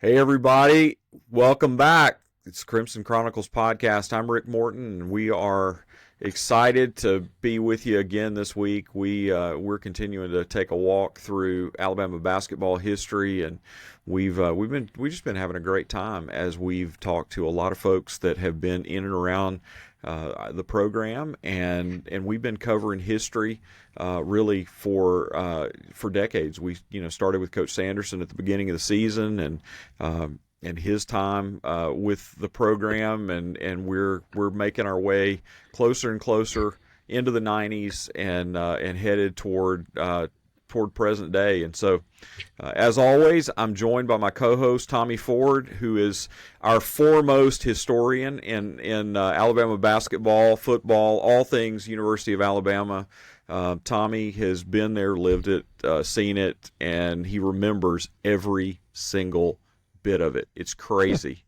Hey, everybody. Welcome back. It's Crimson Chronicles podcast. I'm Rick Morton, and we are excited to be with you again this week. We're continuing to take a walk through Alabama basketball history, and we've just been having a great time as we've talked to a lot of folks that have been in and around the program, and we've been covering history really for decades. We started with Coach Sanderson at the beginning of the season, and his time with the program, and we're making our way closer and closer into the 90s and headed toward present day. And so, as always, I'm joined by my co-host Tommy Ford, who is our foremost historian in Alabama basketball, football, all things University of Alabama. Tommy has been there, lived it, seen it, and he remembers every single bit of it. It's crazy.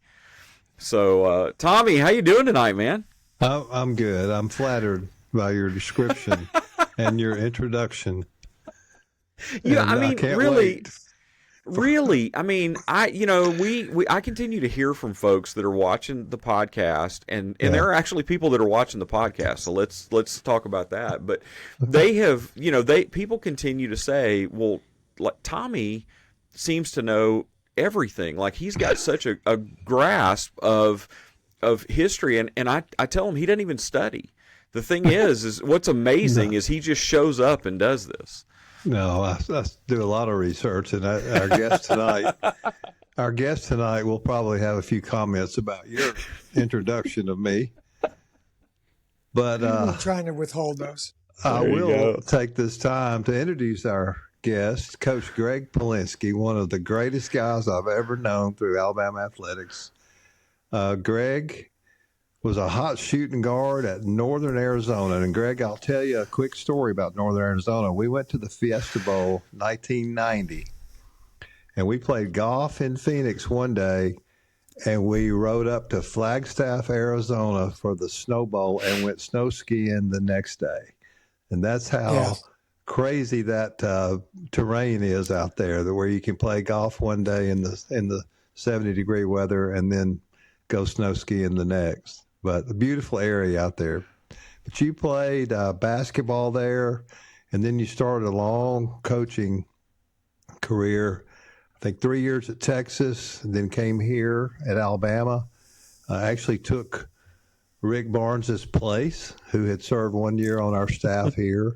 So, Tommy, how you doing tonight, man? I'm good. I'm flattered by your description and your introduction. Yeah, and I mean, really, I mean, I continue to hear from folks that are watching the podcast, and there are actually people that are watching the podcast. So let's talk about that. But they have, people continue to say, well, like Tommy seems to know everything. Like he's got such a grasp of history, and I tell him he doesn't even study. The thing is what's amazing is he just shows up and does this. No, I do a lot of research, and our guest tonight will probably have a few comments about your introduction of me. But I'm trying to withhold those. I will take this time to introduce our guest, Coach Gregg Polinsky, one of the greatest guys I've ever known through Alabama athletics. Gregg was a hot shooting guard at Northern Arizona. And Gregg, I'll tell you a quick story about Northern Arizona. We went to the Fiesta Bowl 1990, and we played golf in Phoenix one day, and we rode up to Flagstaff, Arizona for the Snow Bowl and went snow skiing the next day. And that's how crazy that terrain is out there, where you can play golf one day in the 70-degree weather and then go snow skiing the next. But a beautiful area out there. But you played basketball there, and then you started a long coaching career. I think 3 years at Texas, and then came here at Alabama. Actually took Rick Barnes's place, who had served 1 year on our staff here.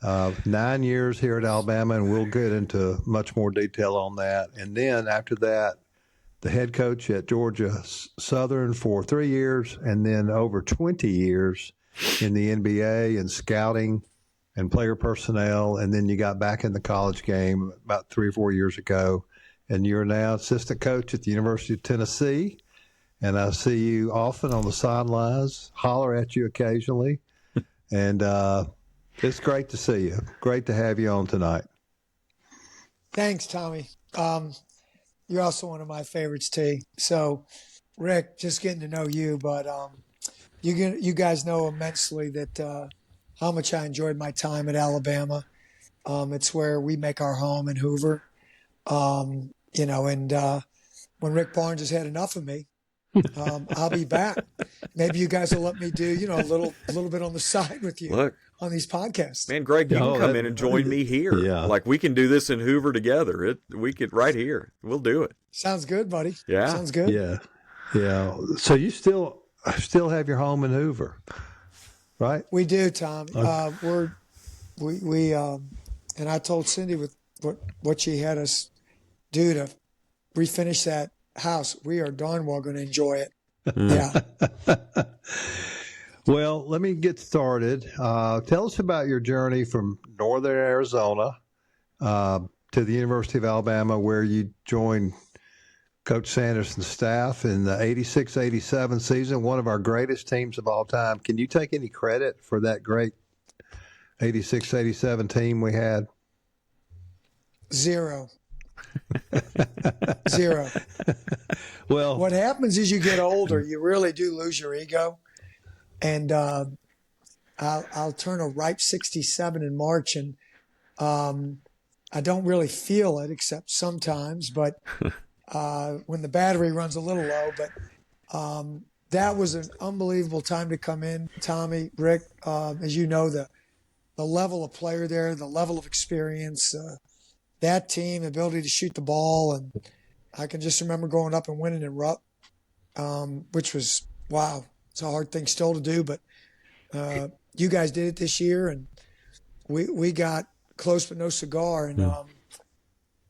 9 years here at Alabama, and we'll get into much more detail on that. And then after that, the head coach at Georgia Southern for 3 years, and then over 20 years in the NBA and scouting and player personnel. And then you got back in the college game about 3 or 4 years ago, and you're now assistant coach at the University of Tennessee. And I see you often on the sidelines, holler at you occasionally. And it's great to see you. Great to have you on tonight. Thanks, Tommy. You're also one of my favorites, T. So, Rick, just getting to know you, but you guys know immensely that how much I enjoyed my time at Alabama. It's where we make our home in Hoover. And when Rick Barnes has had enough of me, I'll be back. Maybe you guys will let me do, a little bit on the side with you. Look, on these podcasts. Man, Gregg, you can come in and join me here. Yeah. Like we can do this in Hoover together. We could right here. We'll do it. Sounds good, buddy. Yeah. Sounds good. Yeah. Yeah. So you still have your home in Hoover, right? We do, Tom. Okay. And I told Cindy with what she had us do to refinish that house. We are darn well going to enjoy it. Yeah. Well, let me get started. Tell us about your journey from Northern Arizona to the University of Alabama, where you joined Coach Sanderson's staff in the 86-87 season, one of our greatest teams of all time. Can you take any credit for that great 86-87 team we had? Zero. Well, what happens is you get older, you really do lose your ego. And I'll turn a ripe 67 in March, and I don't really feel it except sometimes. But when the battery runs a little low. But that was an unbelievable time to come in, Tommy, Rick. As you know, the level of player there, the level of experience, that team, ability to shoot the ball. And I can just remember going up and winning in Rupp, which was, wow, it's a hard thing still to do. But you guys did it this year, and we got close but no cigar. And,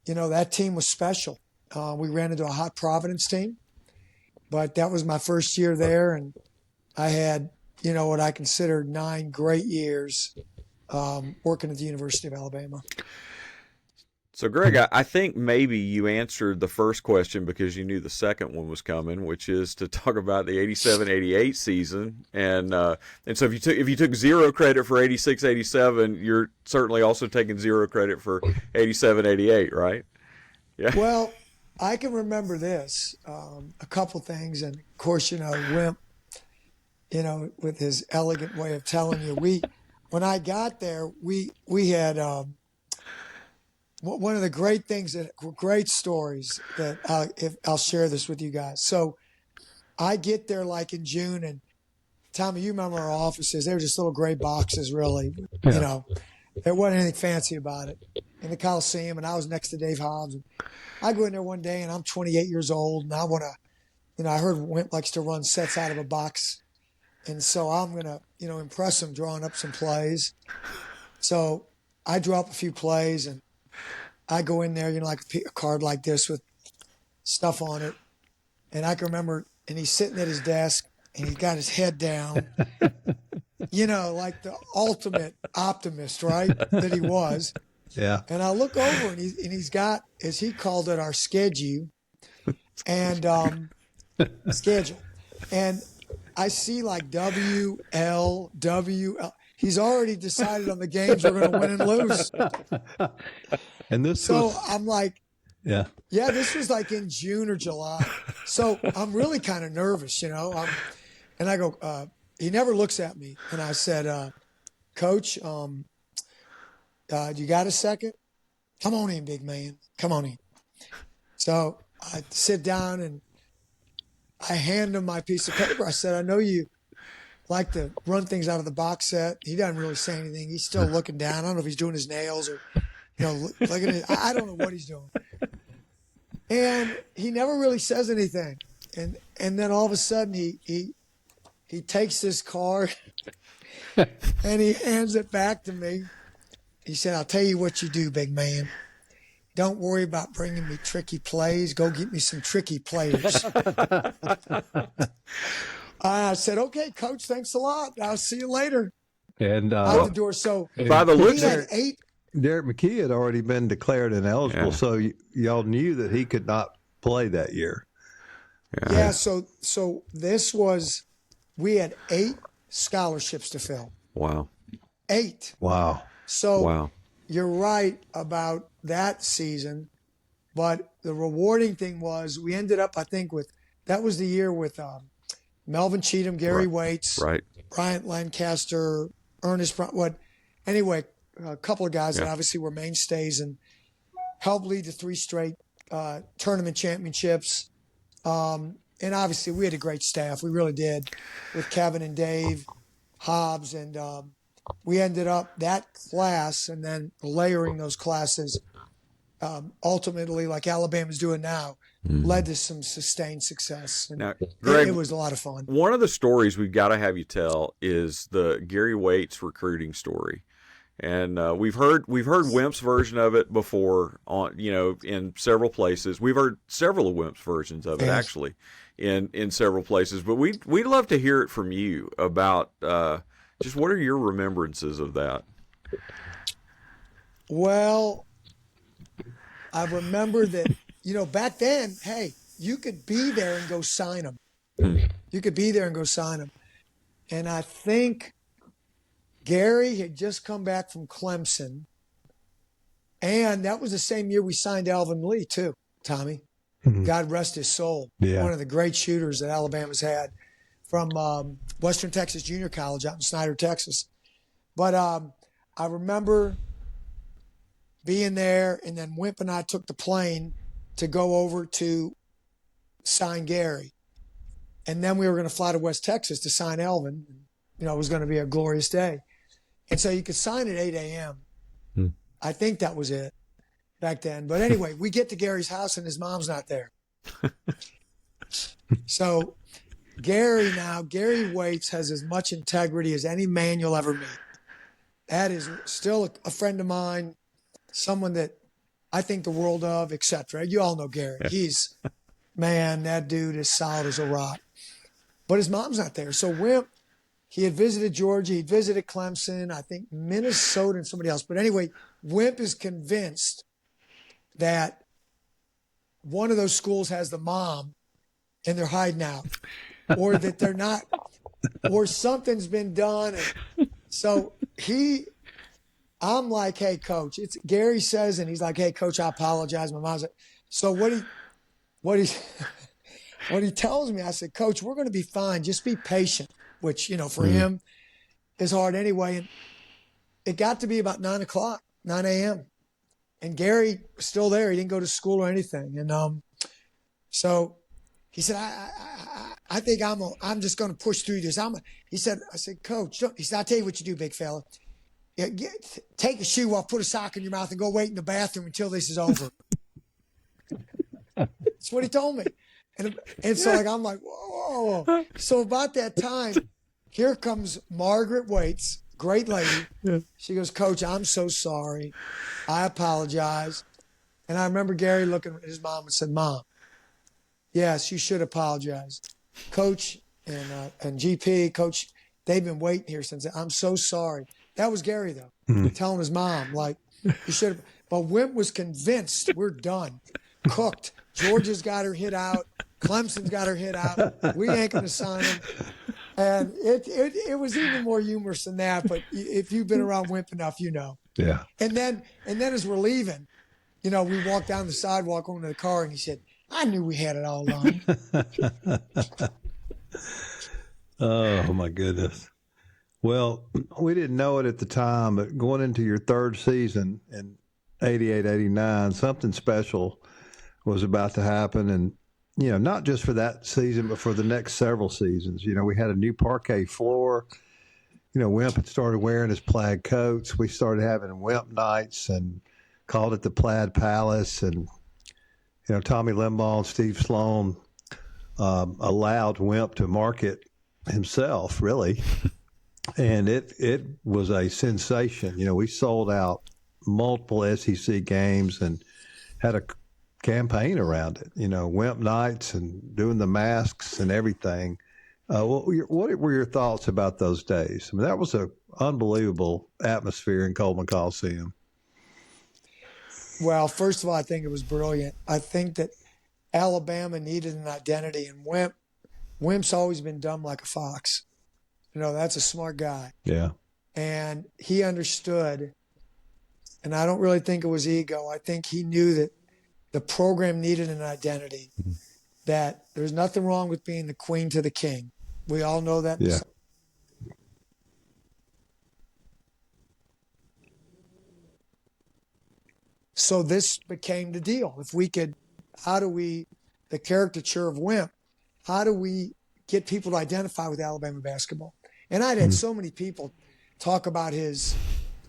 that team was special. We ran into a hot Providence team, but that was my first year there. And I had, what I considered 9 great years working at the University of Alabama. So, Greg, I think maybe you answered the first question because you knew the second one was coming, which is to talk about the 87-88 season. And so if you took zero credit for 86-87, you're certainly also taking zero credit for 87-88, right? Yeah. Well, I can remember this, a couple things. And, of course, Wimp, with his elegant way of telling you, when I got there, we had one of the great things great stories that I'll share this with you guys. So I get there like in June, and Tommy, you remember our offices? They were just little gray boxes, really. Yeah. There wasn't anything fancy about it. In the Coliseum, and I was next to Dave Hobbs. And I go in there one day, and I'm 28 years old, and I want to, I heard Wimp likes to run sets out of a box. And so I'm going to, impress him drawing up some plays. So I draw up a few plays, and I go in there, like a card like this with stuff on it. And I can remember, and he's sitting at his desk, and he's got his head down, like the ultimate optimist, right, that he was. Yeah. And I look over, and he's got, as he called it, our schedule. And schedule. And I see like WL. He's already decided on the games we're going to win and lose. And I'm like, yeah, this was like in June or July. So I'm really kind of nervous, and I go, he never looks at me. And I said, Coach, do you got a second? Come on in, big man. Come on in. So I sit down and I hand him my piece of paper. I said, I know you like to run things out of the box set. He doesn't really say anything. He's still looking down. I don't know if he's doing his nails or, looking at it. I don't know what he's doing. And he never really says anything. And then all of a sudden he takes this card and he hands it back to me. He said, I'll tell you what you do, big man. Don't worry about bringing me tricky plays. Go get me some tricky players. I said, okay, Coach, thanks a lot. I'll see you later. And out the door. So by the looks of it, Derek McKee had already been declared ineligible, so y'all knew that he could not play that year. Yeah. So this was, we had 8 scholarships to fill. Wow. 8. Wow. So you're right about that season, but the rewarding thing was we ended up, I think, that was the year with Melvin Cheatham, Gary Waits, Bryant Lancaster, Ernest Brown. Anyway, a couple of guys that obviously were mainstays and helped lead to 3 straight tournament championships. And obviously we had a great staff. We really did, with Kevin and Dave Hobbs. And we ended up that class and then layering those classes ultimately, like Alabama's doing now, led to some sustained success. And now, Greg, it was a lot of fun. One of the stories we've got to have you tell is the Gary Waits recruiting story. And we've heard Wimp's version of it before on in several places. We've heard several of Wimp's versions of it actually in several places. But we'd love to hear it from you about just what are your remembrances of that? Well, I remember that back then, hey, you could be there and go sign them. You could be there and go sign them. And I think Gary had just come back from Clemson, and that was the same year we signed Alvin Lee too, Tommy. God rest his soul. One of the great shooters that Alabama's had from Western Texas Junior College out in Snyder, Texas. But I remember being there, and then Wimp and I took the plane to go over to sign Gary. And then we were going to fly to West Texas to sign Elvin. You know, it was going to be a glorious day. And so you could sign at 8 a.m. I think that was it back then. But anyway, we get to Gary's house and his mom's not there. So Gary Waits has as much integrity as any man you'll ever meet. That is still a friend of mine, someone that I think the world of, etc. You all know Gary. He's, man, that dude is solid as a rock. But his mom's not there. So Wimp, he had visited Georgia. He visited Clemson, I think Minnesota and somebody else. But anyway, Wimp is convinced that one of those schools has the mom and they're hiding out, or that they're not, or something's been done. And so I'm like, hey, coach, it's Gary says, and he's like, hey, coach, I apologize. My mom's like, so what he tells me, I said, coach, we're going to be fine. Just be patient, which, you know, for him is hard anyway. And it got to be about 9 a.m. And Gary was still there. He didn't go to school or anything. And so he said, I think I'm just going to push through this. I said, coach, he said, I'll tell you what you do, big fella. Take a shoe off, put a sock in your mouth, and go wait in the bathroom until this is over. That's what he told me. And so like, I'm like, whoa. So about that time, here comes Margaret Waits, great lady. Yeah. She goes, coach, I'm so sorry. I apologize. And I remember Gary looking at his mom and said, Mom, yes, you should apologize. Coach and GP, coach, they've been waiting here since. I'm so sorry. That was Gary, though, telling his mom, like, you should have. But Wimp was convinced we're done. Cooked. Georgia's got her hit out. Clemson's got her hit out. We ain't going to sign him. And it was even more humorous than that. But if you've been around Wimp enough, you know. Yeah. And then as we're leaving, you know, we walked down the sidewalk onto the car, and he said, I knew we had it all along. Oh, my goodness. Well, we didn't know it at the time, but going into your third season in 88, 89, something special was about to happen. And, you know, not just for that season, but for the next several seasons. You know, we had a new parquet floor. You know, Wimp had started wearing his plaid coats. We started having Wimp nights and called it the Plaid Palace. And, you know, Tommy Limbaugh and Steve Sloan allowed Wimp to market himself, really. And it was a sensation. You know, we sold out multiple SEC games and had a campaign around it. You know, Wimp nights and doing the masks and everything. What were your thoughts about those days? I mean, that was an unbelievable atmosphere in Coleman Coliseum. Well, first of all, I think it was brilliant. I think that Alabama needed an identity, and Wimp's always been dumb like a fox. You know, that's a smart guy. Yeah. And he understood, and I don't really think it was ego. I think he knew that the program needed an identity, that there's nothing wrong with being the queen to the king. We all know that. Yeah. So this became the deal. If we could, the caricature of Wimp, how do we get people to identify with Alabama basketball? And I'd had so many people talk about his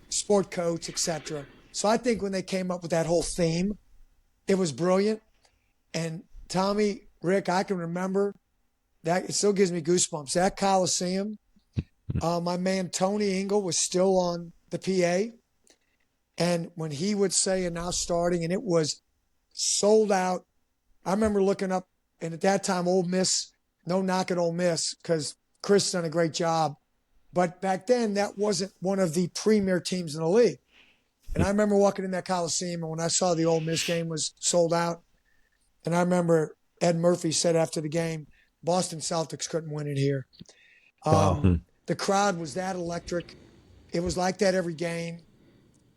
sport coach, etc. So I think when they came up with that whole theme, it was brilliant. And Tommy, Rick, I can remember that. It still gives me goosebumps. That Coliseum, my man Tony Engel was still on the PA. And when he would say, and now starting, and it was sold out. I remember looking up, and at that time, Ole Miss, no knock at Ole Miss, because Chris done a great job. But back then, that wasn't one of the premier teams in the league. And I remember walking in that Coliseum, and when I saw the Ole Miss game was sold out, and I remember Ed Murphy said after the game, Boston Celtics couldn't win it here. Wow. The crowd was that electric. It was like that every game.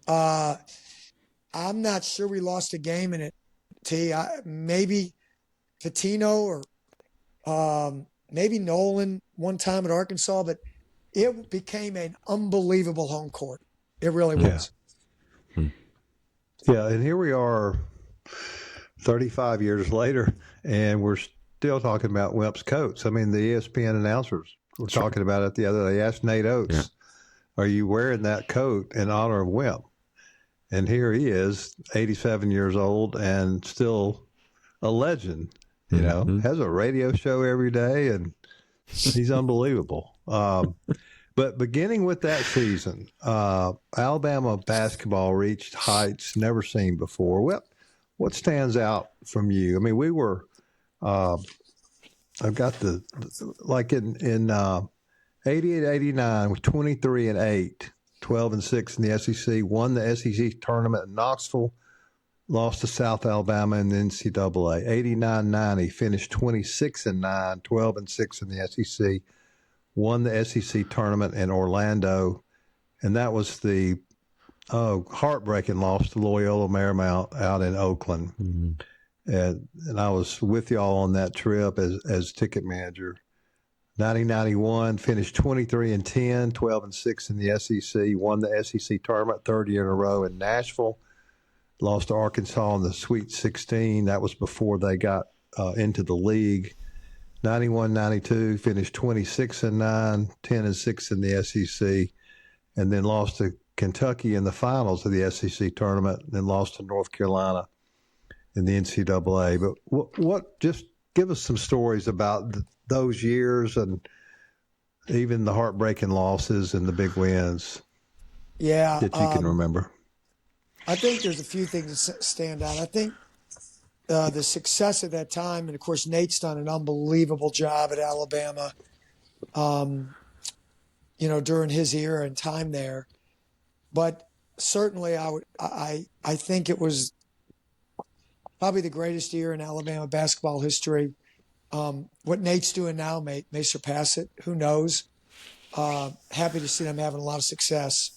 I'm not sure we lost a game in it, T. Maybe Patino or maybe Nolan one time at Arkansas, but it became an unbelievable home court. It really was. Yeah, and here we are 35 years later, and we're still talking about Wimp's coats. I mean, the ESPN announcers were talking about it the other day. They asked Nate Oates, are you wearing that coat in honor of Wimp? And here he is, 87 years old and still a legend, you know, has a radio show every day, and he's unbelievable. But beginning with that season, Alabama basketball reached heights never seen before. What stands out from you? I mean, we were, I've got like in 88, 89, with 23-8, 12-6 in the SEC, won the SEC tournament in Knoxville, lost to South Alabama in the NCAA. 89-90, finished 26-9, 12-6 in the SEC, won the SEC tournament in Orlando, and that was the heartbreaking loss to Loyola Marymount out in Oakland. And I was with y'all on that trip as ticket manager. 1991, finished 23-10, 12-6 in the SEC, won the SEC tournament, third year in a row in Nashville, lost to Arkansas in the Sweet 16. That was before they got into the league. 91-92, finished 26-9, 10-6 in the SEC, and then lost to Kentucky in the finals of the SEC tournament, and then lost to North Carolina in the NCAA. But what just give us some stories about those years and even the heartbreaking losses and the big wins that you can remember. I think there's a few things that stand out. I think the success at that time, and of course Nate's done an unbelievable job at Alabama, you know, during his era and time there. But certainly I think it was probably the greatest year in Alabama basketball history. What Nate's doing now may surpass it. Who knows? Happy to see them having a lot of success.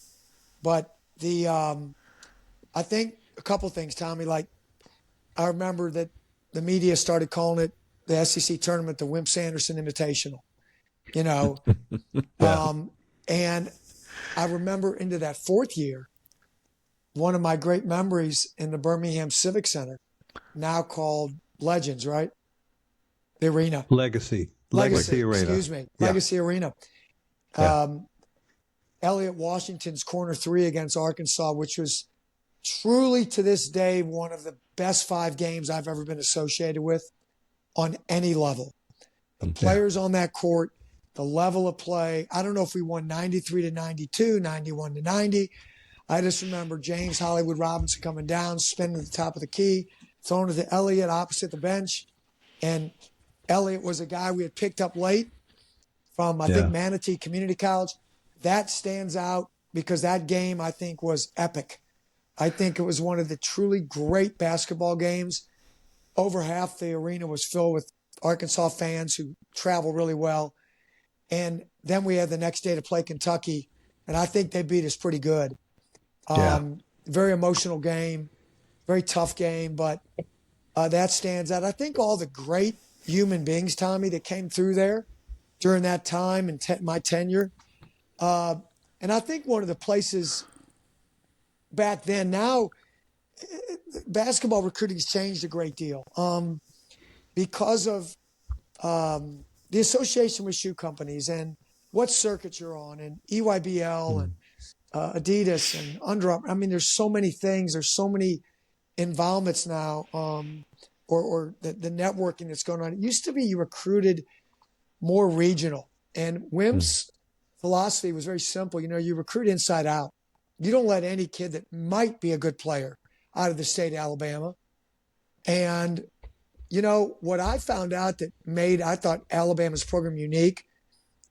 But I think a couple things, Tommy. Like, I remember that the media started calling it the SEC tournament the Wimp Sanderson Invitational. You know, and I remember into that fourth year, one of my great memories in the Birmingham Civic Center, now called Legends, right? The arena. Legacy Arena. Excuse me. Yeah. Legacy Arena. Elliot Washington's corner three against Arkansas, which was truly to this day one of the best 5 games I've ever been associated with on any level. The players on that court, the level of play. I don't know if we won 93-92, 91-90. I just remember James Hollywood Robinson coming down, spinning at the top of the key, throwing it to Elliot opposite the bench. And Elliot was a guy we had picked up late from, I think, Manatee Community College. That stands out because that game, I think, was epic. I think it was one of the truly great basketball games. Over half the arena was filled with Arkansas fans who travel really well. And then we had the next day to play Kentucky, and I think they beat us pretty good. Very emotional game, very tough game, but that stands out. I think all the great human beings, Tommy, that came through there during that time and my tenure. And I think one of the places back then, now basketball recruiting has changed a great deal because of the association with shoe companies and what circuit you're on, and EYBL and Adidas and Under Armour. I mean, there's so many things. There's so many involvements now, or the networking that's going on. It used to be you recruited more regional, and Wimp's philosophy was very simple. You know, you recruit inside out. You don't let any kid that might be a good player out of the state of Alabama. And, you know, what I found out that made, I thought, Alabama's program unique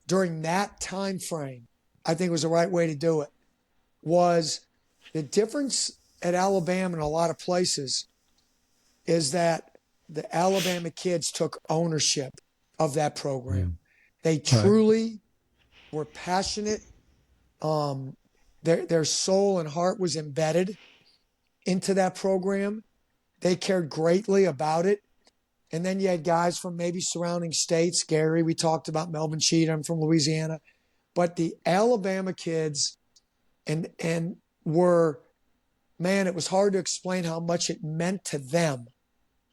during that time frame, I think was the right way to do it, was the difference at Alabama in a lot of places is that the Alabama kids took ownership of that program. They truly were passionate. Their soul and heart was embedded into that program. They cared greatly about it. And then you had guys from maybe surrounding states. Gary, we talked about Melvin Cheatham from Louisiana. But the Alabama kids were, man, it was hard to explain how much it meant to them,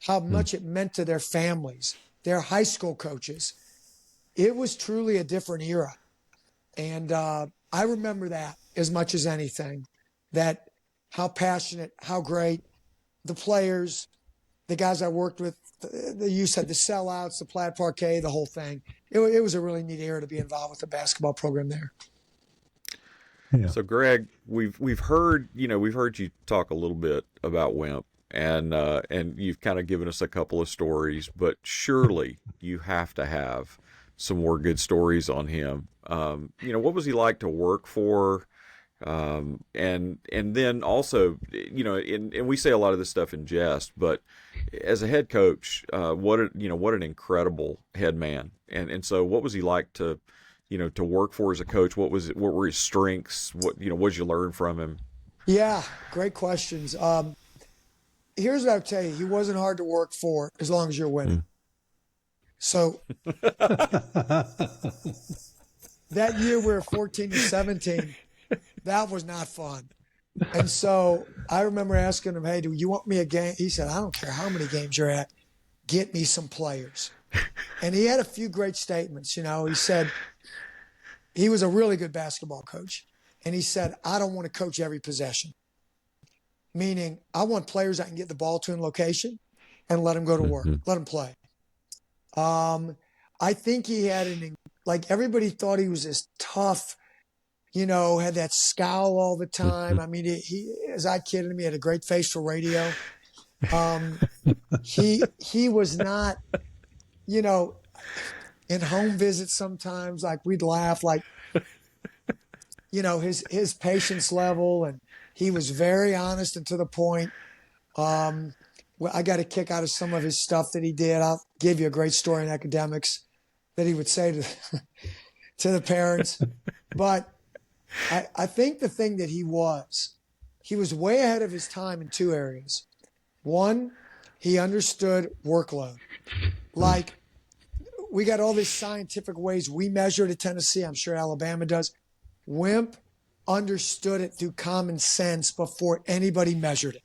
how much it meant to their families, their high school coaches. It was truly a different era. And I remember that as much as anything, that how passionate, how great the players, the guys I worked with, you said the sellouts, the plaid parquet, the whole thing. It was a really neat era to be involved with the basketball program there. Yeah. So, Gregg, we've heard you talk a little bit about Wimp, and you've kind of given us a couple of stories, but surely you have to have some more good stories on him. What was he like to work for? And then also, and we say a lot of this stuff in jest, but as a head coach, what an incredible head man. And so what was he like to work for as a coach? What were his strengths? What did you learn from him? Yeah, great questions. Here's what I'll tell you. He wasn't hard to work for as long as you're winning. So that year we were 14-17. That was not fun. And so I remember asking him, hey, do you want me a game? He said, I don't care how many games you're at. Get me some players. And he had a few great statements. He said he was a really good basketball coach. And he said, I don't want to coach every possession. Meaning I want players I can get the ball to in location and let them go to work, let them play. I think he had everybody thought he was this tough, had that scowl all the time. I mean, he as I kidded him, he had a great face for radio. He was not, in home visits sometimes, like we'd laugh, his patience level, and he was very honest and to the point. I got a kick out of some of his stuff that he did. I'll give you a great story in academics that he would say to the parents. But I think the thing that he was way ahead of his time in two areas. One, he understood workload. Like, we got all these scientific ways we measure it at Tennessee. I'm sure Alabama does. Wimp understood it through common sense before anybody measured it.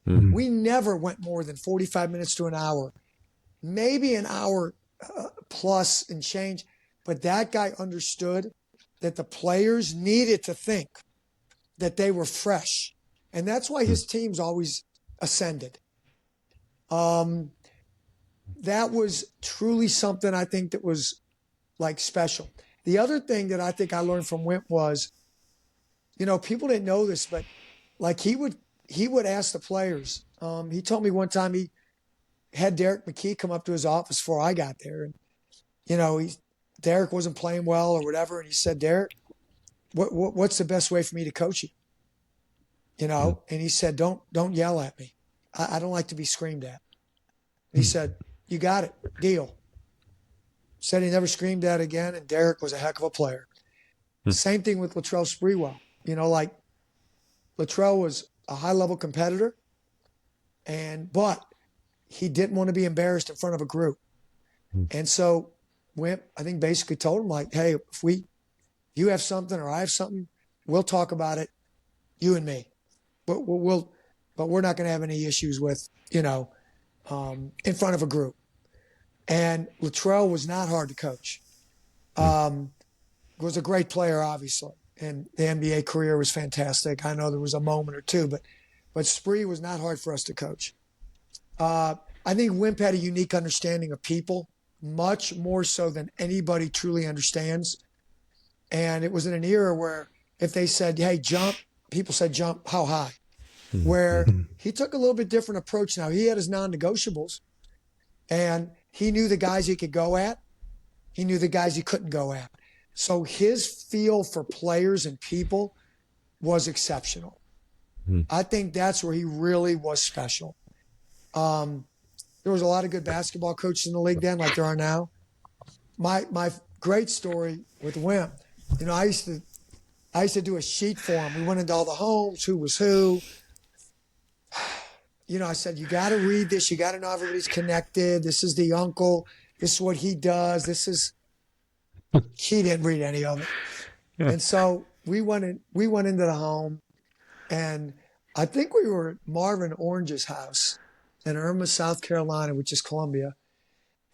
Mm-hmm. We never went more than 45 minutes to an hour, maybe an hour plus and change. But that guy understood that the players needed to think that they were fresh. And that's why his teams always ascended. That was truly something I think that was special. The other thing that I think I learned from Wimp was, people didn't know this, but he would ask the players. He told me one time he had Derek McKee come up to his office before I got there. And, Derek wasn't playing well or whatever. And he said, Derek, what's the best way for me to coach you? And he said, don't yell at me. I don't like to be screamed at. And he said, you got it. Deal. Said he never screamed at again. And Derek was a heck of a player. Same thing with Latrell Sprewell. Latrell was a high-level competitor, but he didn't want to be embarrassed in front of a group. And so Wimp, I think, basically told him, hey, if you have something or I have something, we'll talk about it, you and me. But we're not going to have any issues with, in front of a group. And Latrell was not hard to coach. Was a great player, obviously. And the NBA career was fantastic. I know there was a moment or two, but Spree was not hard for us to coach. I think Wimp had a unique understanding of people, much more so than anybody truly understands. And it was in an era where if they said, hey, jump, people said jump, how high? Where he took a little bit different approach now. He had his non-negotiables, and he knew the guys he could go at. He knew the guys he couldn't go at. So his feel for players and people was exceptional. I think that's where he really was special. There was a lot of good basketball coaches in the league then, like there are now. My great story with Wimp, I used to do a sheet for him. We went into all the homes, who was who. I said, you got to read this. You got to know everybody's connected. This is the uncle. This is what he does. He didn't read any of it. Yeah. And so we went into the home, and I think we were at Marvin Orange's house. in Irma, South Carolina, which is Columbia.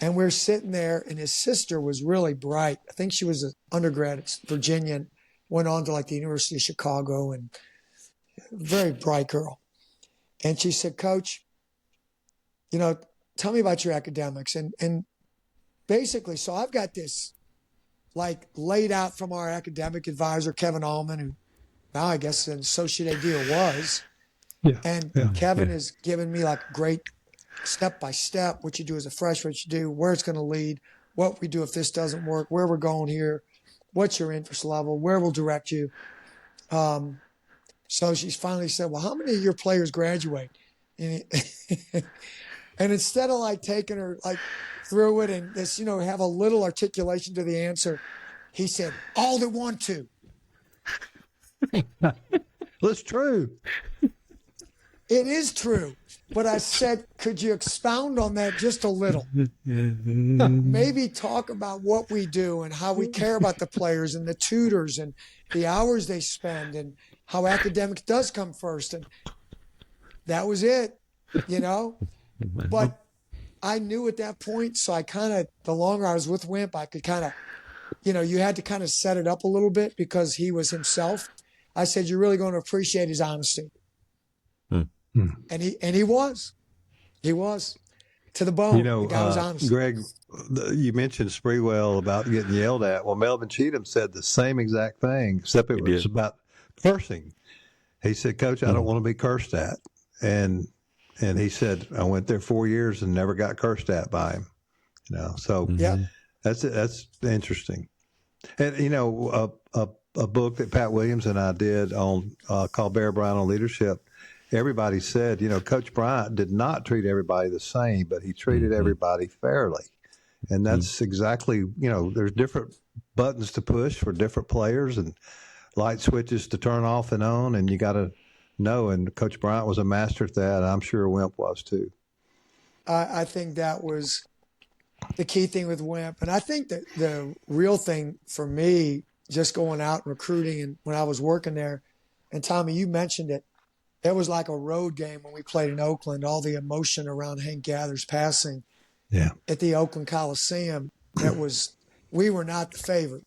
And we're sitting there, and his sister was really bright. I think she was an undergrad at Virginia and went on to like the University of Chicago, and very bright girl. And she said, Coach, tell me about your academics. And basically, so I've got this like laid out from our academic advisor, Kevin Allman, who now I guess an associate AD was. Yeah. And Kevin has given me like great step by step, what you do as a freshman, what you do, where it's going to lead, what we do if this doesn't work, where we're going here, what's your interest level, where we'll direct you. So she's finally said, well, how many of your players graduate? And, and instead of like taking her like through it and this, have a little articulation to the answer, he said, all that want to. Well, it's true. It is true. But I said, could you expound on that just a little? Maybe talk about what we do and how we care about the players and the tutors and the hours they spend and how academics does come first. And that was it, But I knew at that point, so I the longer I was with Wimp, I could you had to kind of set it up a little bit because he was himself. I said, you're really going to appreciate his honesty. And he was to the bone. The guy was honest. Gregg, you mentioned Sprewell about getting yelled at. Well, Melvin Cheatham said the same exact thing, except it was about cursing. He said, Coach, I don't want to be cursed at. And he said, I went there 4 years and never got cursed at by him. So that's interesting. And a book that Pat Williams and I did on called Bear Bryant on Leadership. Everybody said, Coach Bryant did not treat everybody the same, but he treated everybody fairly. And that's exactly, there's different buttons to push for different players and light switches to turn off and on. And you got to know. And Coach Bryant was a master at that. I'm sure Wimp was too. I think that was the key thing with Wimp. And I think that the real thing for me, just going out and recruiting and when I was working there, and Tommy, you mentioned it, it was like a road game when we played in Oakland, all the emotion around Hank Gather's passing at the Oakland Coliseum. We were not the favorite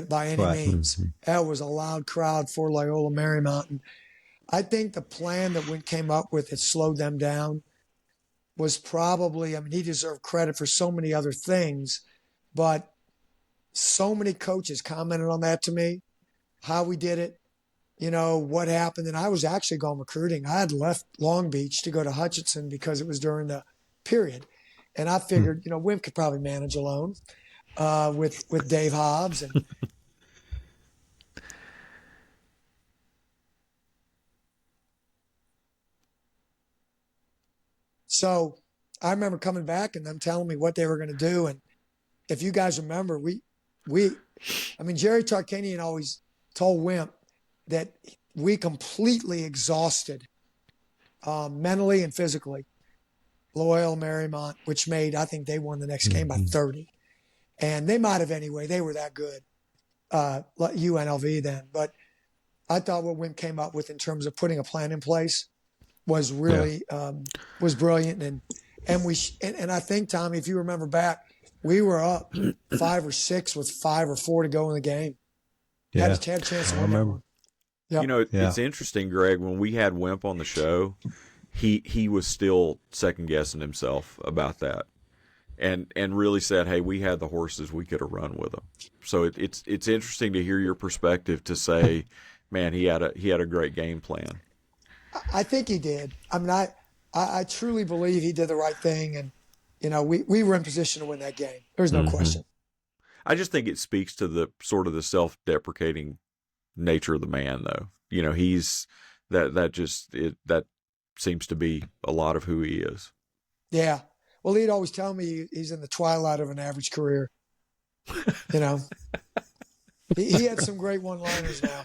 by any means. That was a loud crowd for Loyola Marymount. And I think the plan that Wynn came up with that slowed them down was probably, he deserved credit for so many other things, but so many coaches commented on that to me, how we did it. What happened. And I was actually going recruiting. I had left Long Beach to go to Hutchinson because it was during the period. And I figured, Wimp could probably manage alone with Dave Hobbs. And so I remember coming back and them telling me what they were going to do. And if you guys remember, Jerry Tarkanian always told Wimp that we completely exhausted mentally and physically Loyola Marymount, which I think they won the next game by 30. And they might have anyway. They were that good, UNLV then. But I thought what Wimp came up with in terms of putting a plan in place was really was brilliant. And I think, Tommy, if you remember back, we were up 5 or 6 with 5 or 4 to go in the game. Had a chance to win. Remember. Yep. It's interesting, Gregg, when we had Wimp on the show, he was still second guessing himself about that. And really said, hey, we had the horses, we could have run with them. So it's interesting to hear your perspective to say, man, he had a great game plan. I think he did. I truly believe he did the right thing, and we were in position to win that game. There's no question. I just think it speaks to the sort of the self-deprecating nature of the man, though. He's that seems to be a lot of who he is. Yeah. Well, he'd always tell me he's in the twilight of an average career. He had some great one-liners now.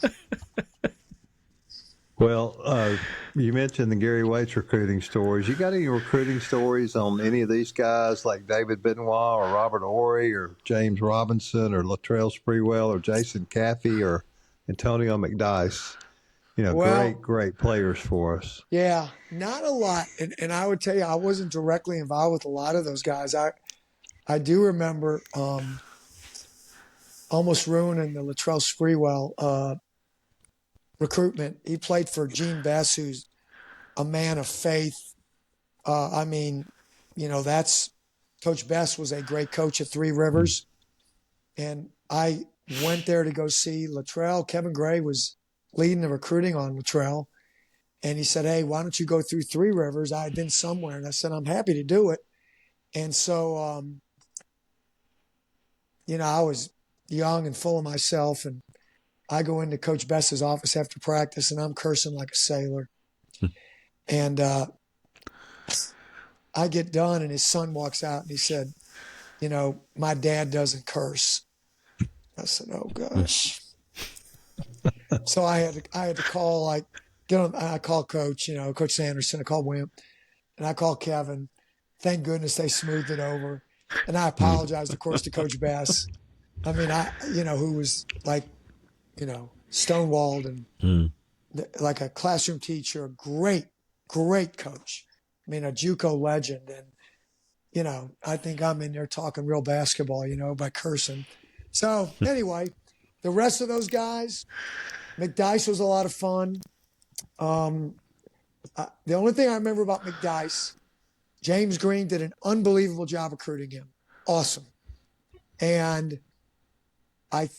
Well, you mentioned the Gary Waits recruiting stories. You got any recruiting stories on any of these guys like David Benoit or Robert Horry or James Robinson or Latrell Sprewell or Jason Caffey or Antonio McDyess Well, great players for us. yeah, not a lot. And I would tell you, I wasn't directly involved with a lot of those guys. I do remember almost ruining the Latrell Sprewell recruitment. He played for Gene Bess, who's a man of faith. I mean, that's Coach Bess was a great coach at Three Rivers. And I went there to go see Latrell. Kevin Gray was leading the recruiting on Latrell. And he said, hey, why don't you go through Three Rivers? I had been somewhere. And I said, I'm happy to do it. And so, I was young and full of myself. And I go into Coach Bess's office after practice, and I'm cursing like a sailor. And I get done, and his son walks out, and he said, my dad doesn't curse. I said, oh, gosh. So I had to call, I called Coach, Coach Sanderson. I called Wimp, and I called Kevin. Thank goodness they smoothed it over. And I apologized, of course, to Coach Bass. I mean, who was stonewalled and like a classroom teacher, a great, great coach. I mean, a JUCO legend. And, I think I'm in there talking real basketball, by cursing. So anyway, the rest of those guys, McDyess was a lot of fun. The only thing I remember about McDyess, James Green did an unbelievable job recruiting him. Awesome. And it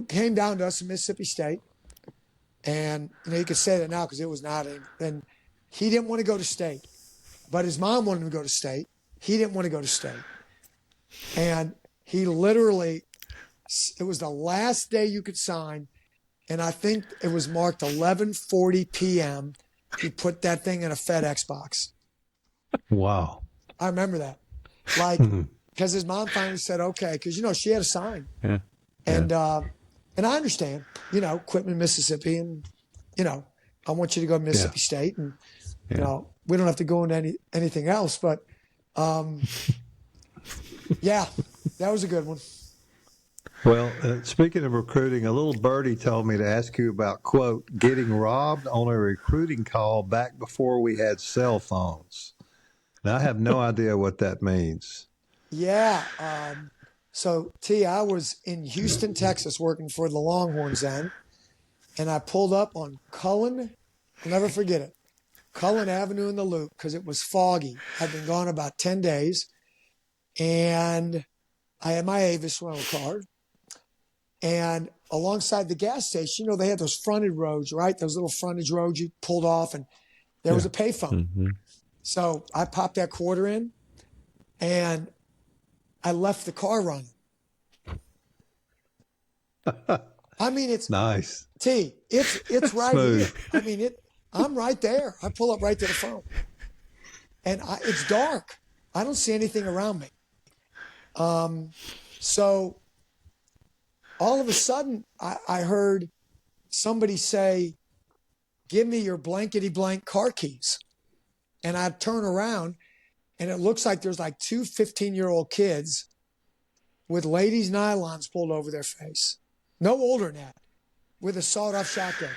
came down to us in Mississippi State. And, you could say that now because it was not. And he didn't want to go to state. But his mom wanted him to go to state. He didn't want to go to state. And he literally, it was the last day you could sign. And I think it was marked 11:40 p.m. He put that thing in a FedEx box. Wow. I remember that. Because his mom finally said, okay, because, she had a sign. Yeah. And I understand, Quitman, Mississippi, and, I want you to go to Mississippi State. And, we don't have to go into anything else. But, that was a good one. Well, speaking of recruiting, a little birdie told me to ask you about, quote, getting robbed on a recruiting call back before we had cell phones. Now, I have no idea what that means. Yeah. So, I was in Houston, Texas, working for the Longhorns then, and I pulled up on Cullen. I'll never forget it. Cullen Avenue in the Loop because it was foggy. I'd been gone about 10 days, and I had my Avis rental card. And alongside the gas station, they had those frontage roads, right? Those little frontage roads you pulled off, and there was a payphone. Mm-hmm. So I popped that quarter in, and I left the car running. I mean, it's nice. It's right here. I mean, I'm right there. I pull up right to the phone, and it's dark. I don't see anything around me. So all of a sudden, I heard somebody say, "Give me your blankety blank car keys," and I turn around, and it looks like there's like two 15-year-old kids with ladies' nylons pulled over their face. No older than that, with a sawed-off shotgun.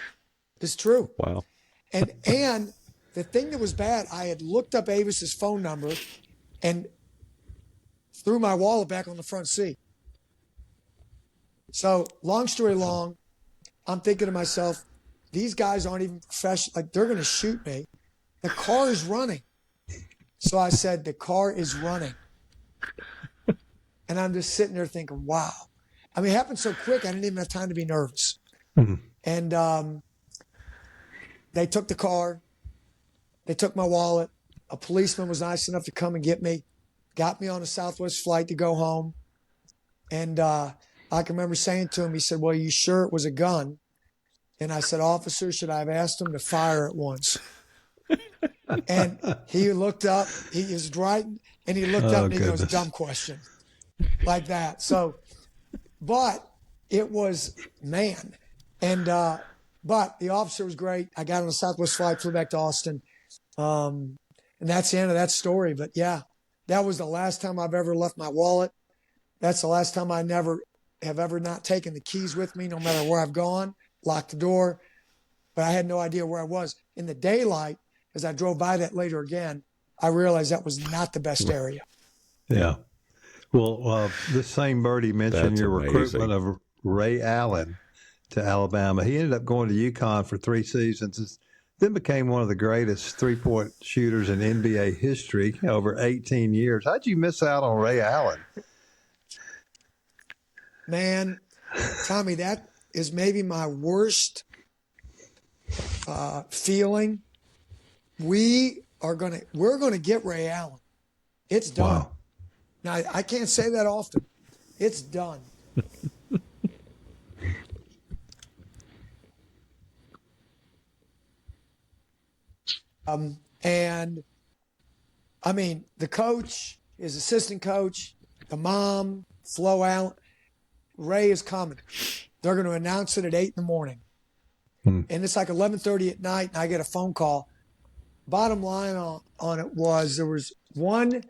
It's true. Wow. And the thing that was bad, I had looked up Avis's phone number and threw my wallet back on the front seat. So long story long, I'm thinking to myself, these guys aren't even professional. Like, they're going to shoot me. The car is running. So I said, the car is running. And I'm just sitting there thinking, wow. I mean, it happened so quick, I didn't even have time to be nervous. Mm-hmm. And they took the car. They took my wallet. A policeman was nice enough to come and get me, got me on a Southwest flight to go home. And I can remember saying to him, he said, well, are you sure it was a gun? And I said, officer, should I have asked him to fire it once? And he looked up, he was right, and he looked up and he goes, dumb question. Like that. So, but it was, man. And, but the officer was great. I got on a Southwest flight, flew back to Austin. And that's the end of that story. But yeah, that was the last time I've ever left my wallet. That's the last time I never have ever not taken the keys with me, no matter where I've gone, locked the door. but I had no idea where I was. In the daylight, as I drove by that later again, I realized that was not the best area. Yeah. Well, this same Birdie mentioned That's your amazing. recruitment of Ray Allen to Alabama. He ended up going to UConn for 3 seasons, then became one of the greatest three-point shooters in NBA history over 18 years. How'd you miss out on Ray Allen? Man, Tommy, that is maybe my worst feeling. We're gonna get Ray Allen. It's done. Wow. Now I can't say that often. It's done. And I mean, the coach, his assistant coach, the mom, Flo Allen, Ray is coming. They're going to announce it at 8 in the morning. And it's like 11:30 at night, and I get a phone call. Bottom line on it was there was one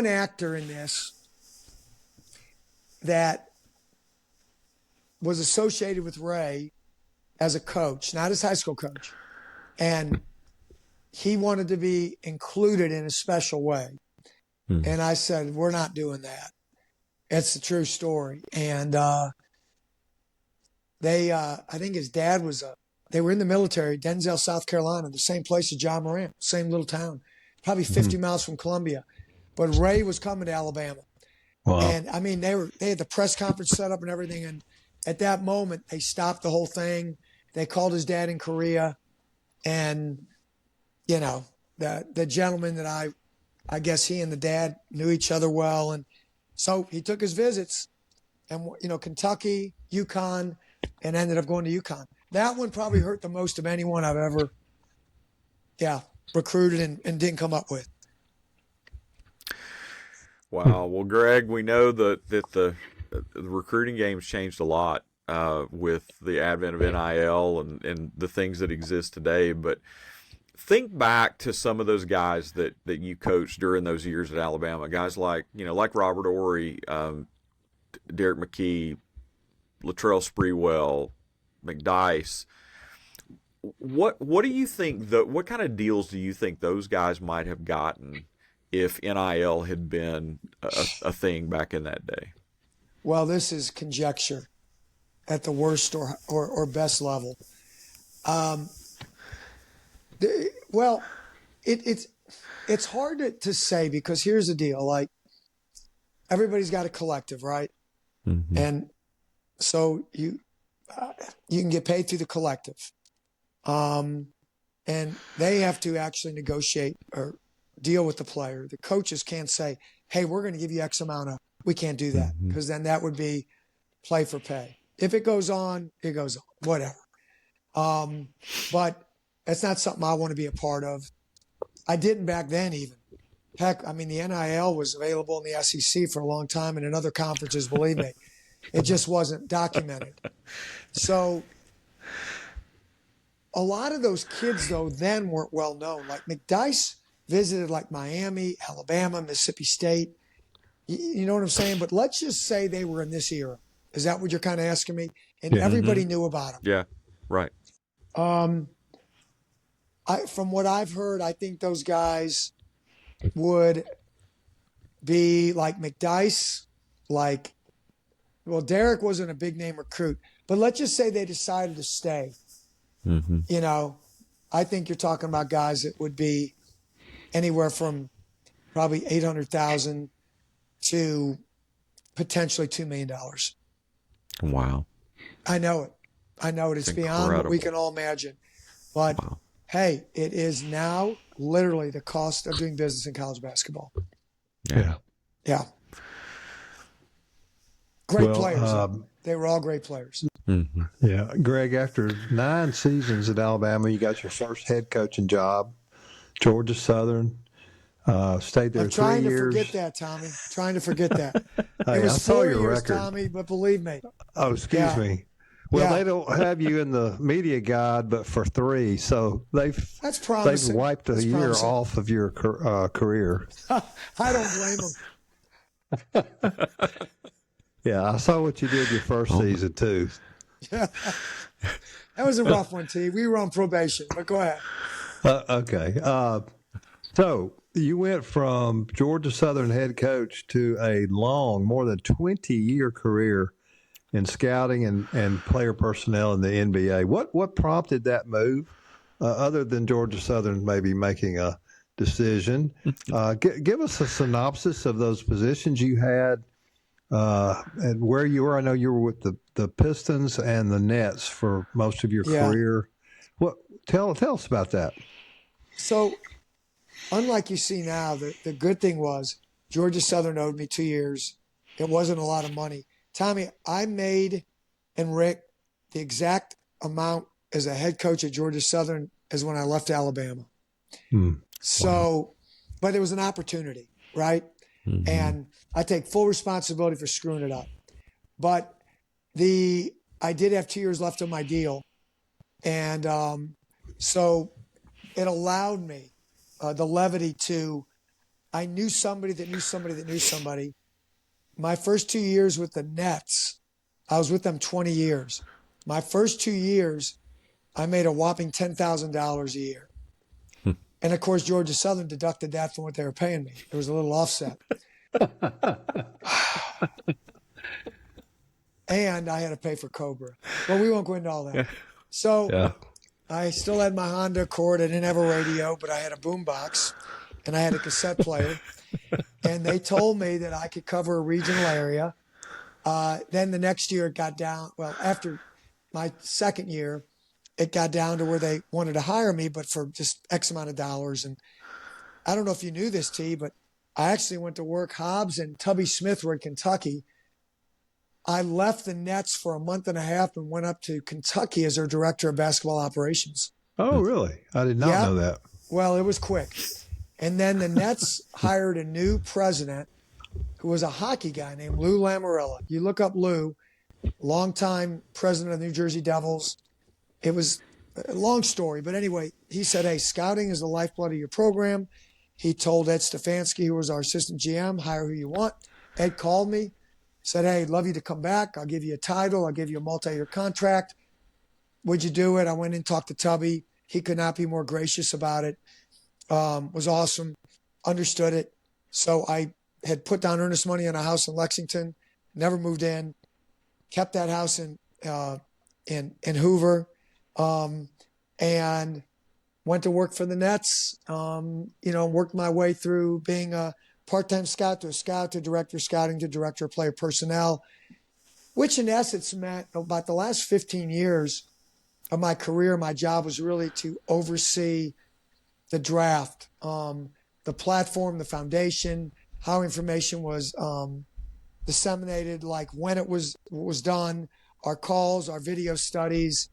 actor in this that was associated with Ray as a coach, not his high school coach. And he wanted to be included in a special way. And I said, we're not doing that. It's the true story. And I think his dad they were in the military, Denzel, South Carolina, the same place as John Morant, same little town, probably 50 miles from Columbia. But Ray was coming to Alabama. Wow. And I mean, they had the press conference set up and everything. And at that moment, they stopped the whole thing. They called his dad in Korea. And, you know, the gentleman that I guess he and the dad knew each other well. And so he took his visits and, you know, Kentucky, UConn, and ended up going to UConn. That one probably hurt the most of anyone I've ever, recruited and didn't come up with. Wow. Well, Gregg, we know that the recruiting game's changed a lot with the advent of NIL and the things that exist today. But think back to some of those guys that you coached during those years at Alabama, guys like Robert Ory, Derek McKee, Latrell Sprewell, McDyess. What do you think? What kind of deals do you think those guys might have gotten if NIL had been a thing back in that day? Well, this is conjecture at the worst or best level. It's hard to say because here's the deal. Like, everybody's got a collective, right? Mm-hmm. And so you can get paid through the collective. And they have to actually negotiate or deal with the player. The coaches can't say, hey, we're going to give you X amount of, we can't do that because then that would be play for pay. If it goes on, it goes on, whatever. But it's not something I want to be a part of. I didn't back then even. Heck, I mean, the NIL was available in the SEC for a long time and in other conferences, believe me. It just wasn't documented. So a lot of those kids, though, then weren't well known. Like McDyess visited like Miami, Alabama, Mississippi State. You know what I'm saying? But let's just say they were in this era. Is that what you're kind of asking me? And everybody knew about them. Yeah, right. From what I've heard, I think those guys would be like McDyess, Derek wasn't a big name recruit, but let's just say they decided to stay. Mm-hmm. You know, I think you're talking about guys that would be anywhere from probably $800,000 to potentially $2 million. Wow. I know it. It's beyond what we can all imagine. But hey, it is now literally the cost of doing business in college basketball. Yeah. Great players. They were all great players. Mm-hmm. Yeah. Gregg, after 9 seasons at Alabama, you got your first head coaching job, Georgia Southern. Stayed there 3 years. I'm trying to forget that, Tommy. Trying to forget that. Hey, It was I saw 4 your years, record. Tommy, but believe me. Oh, excuse me. Well, they don't have you in the media guide, but for 3, so That's they've promising. wiped a year off of your career. I don't blame them. Yeah, I saw what you did your first season too. That was a rough one, T. We were on probation, but go ahead. Okay. So you went from Georgia Southern head coach to a long, more than 20-year career in scouting and player personnel in the NBA. What prompted that move, other than Georgia Southern maybe making a decision? Give us a synopsis of those positions you had and where you were. I know you were with the Pistons and the Nets for most of your Yeah. career. Tell us about that. So, unlike you see now, the good thing was Georgia Southern owed me 2 years. It wasn't a lot of money. Tommy, I made, and Rick, the exact amount as a head coach at Georgia Southern as when I left Alabama. So, but it was an opportunity, right? Mm-hmm. And I take full responsibility for screwing it up. But I did have 2 years left on my deal. And so it allowed me the levity to, I knew somebody that knew somebody that knew somebody. My first 2 years with the Nets, I was with them 20 years. My first 2 years, I made a whopping $10,000 a year. And of course, Georgia Southern deducted that from what they were paying me. There was a little offset. And I had to pay for Cobra. But we won't go into all that. So I still had my Honda Accord. I didn't have a radio, but I had a boombox and I had a cassette player. And they told me that I could cover a regional area. Then the next year it got down. Well, after my second year, it got down to where they wanted to hire me, but for just X amount of dollars. And I don't know if you knew this, T, but I actually went to work. Hobbs and Tubby Smith were in Kentucky. I left the Nets for a month and a half and went up to Kentucky as their director of basketball operations. Oh, really? I did not know that. Well, it was quick. And then the Nets hired a new president who was a hockey guy named Lou Lamorilla. You look up Lou, longtime president of the New Jersey Devils. It was a long story, but anyway, he said, hey, scouting is the lifeblood of your program. He told Ed Stefanski, who was our assistant GM, hire who you want. Ed called me, said, hey, I'd love you to come back. I'll give you a title. I'll give you a multi-year contract. Would you do it? I went in and talked to Tubby. He could not be more gracious about it. Was awesome. Understood it. So I had put down earnest money on a house in Lexington, never moved in, kept that house in Hoover, and went to work for the Nets, worked my way through being a part-time scout to director of scouting to director of player personnel, which in essence meant about the last 15 years of my career, my job was really to oversee the draft, the platform, the foundation, how information was disseminated, like when it was done, our calls, our video studies.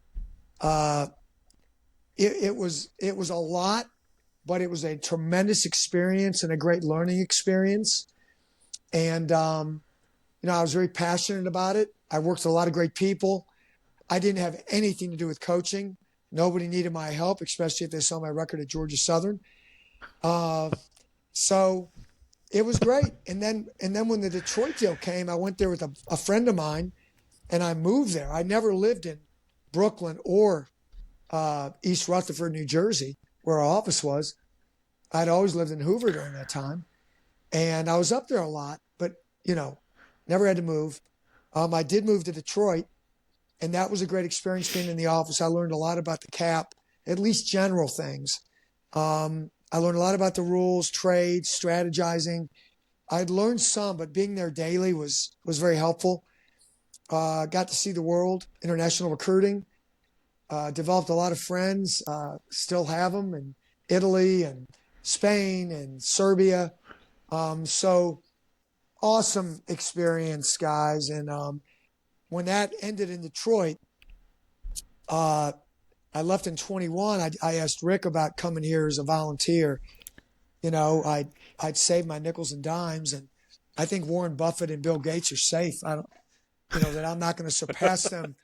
It was a lot, but it was a tremendous experience and a great learning experience. And, I was very passionate about it. I worked with a lot of great people. I didn't have anything to do with coaching. Nobody needed my help, especially if they saw my record at Georgia Southern. So it was great. And then when the Detroit deal came, I went there with a friend of mine and I moved there. I never lived in Brooklyn or East Rutherford, New Jersey, where our office was. I'd always lived in Hoover during that time. And I was up there a lot, but, never had to move. I did move to Detroit, and that was a great experience being in the office. I learned a lot about the cap, at least general things. I learned a lot about the rules, trades, strategizing. I'd learned some, but being there daily was very helpful. Got to see the world, international recruiting. Developed a lot of friends, still have them in Italy and Spain and Serbia. So awesome experience, guys. And when that ended in Detroit, I left in 21. I asked Rick about coming here as a volunteer. I'd save my nickels and dimes, and I think Warren Buffett and Bill Gates are safe. That I'm not going to surpass them.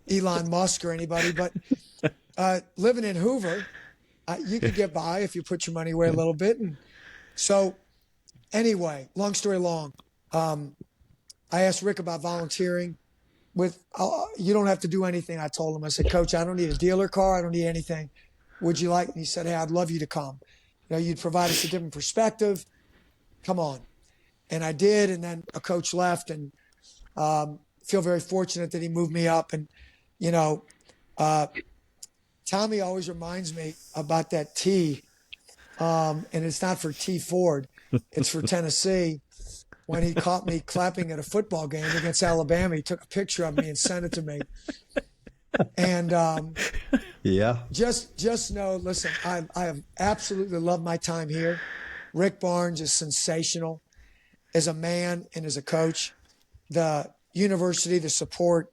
Elon Musk or anybody, but living in Hoover, you could get by if you put your money away a little bit. And so anyway, long story long, I asked Rick about volunteering. you don't have to do anything. I told him, I said, Coach, I don't need a dealer car. I don't need anything. Would you like? And he said, hey, I'd love you to come. You'd provide us a different perspective. Come on. And I did. And then a coach left, and feel very fortunate that he moved me up. And, Tommy always reminds me about that T, and it's not for T Ford. It's for Tennessee. When he caught me clapping at a football game against Alabama, he took a picture of me and sent it to me. And just know, listen, I have absolutely loved my time here. Rick Barnes is sensational as a man and as a coach. The university, the support,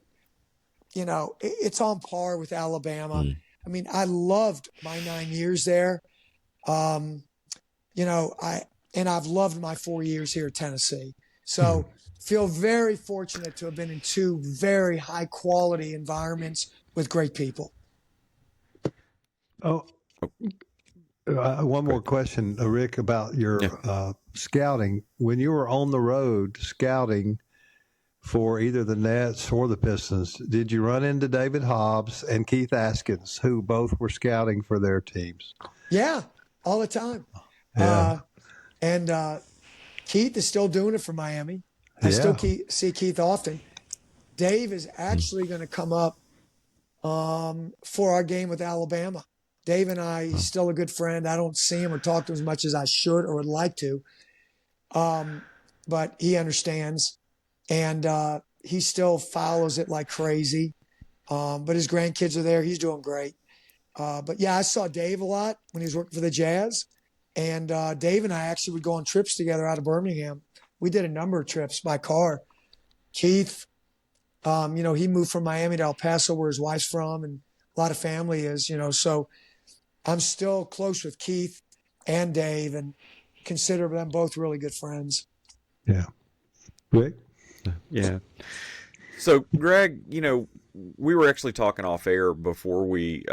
it's on par with Alabama. I mean, I loved my 9 years there. I've loved my 4 years here at Tennessee. So feel very fortunate to have been in two very high quality environments with great people. One more question, Rick, about your scouting. When you were on the road scouting for either the Nets or the Pistons, did you run into David Hobbs and Keith Askins, who both were scouting for their teams? Yeah, all the time. Keith is still doing it for Miami. I still see Keith often. Dave is actually going to come up for our game with Alabama. Dave and I, he's still a good friend. I don't see him or talk to him as much as I should or would like to. But he understands. And he still follows it like crazy. But his grandkids are there. He's doing great. But, yeah, I saw Dave a lot when he was working for the Jazz. And Dave and I actually would go on trips together out of Birmingham. We did a number of trips by car. Keith, he moved from Miami to El Paso where his wife's from, and a lot of family is, So I'm still close with Keith and Dave and consider them both really good friends. Yeah. Rick? Yeah. So, Gregg, we were actually talking off air before we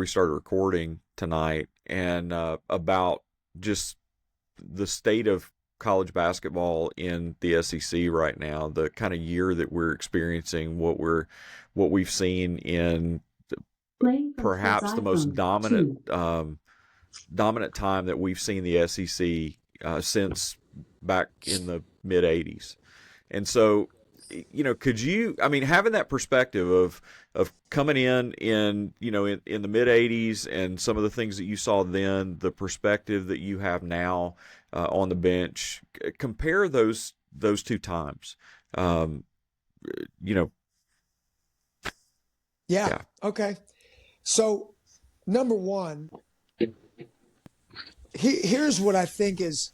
started recording tonight, and about just the state of college basketball in the SEC right now, the kind of year that we're experiencing, what we've seen in perhaps the most dominant time that we've seen the SEC since back in the mid '80s. And so, could you, having that perspective of coming in the mid '80s and some of the things that you saw then, the perspective that you have now on the bench, compare those two times. Yeah. Okay. So, number one, here's what I think is,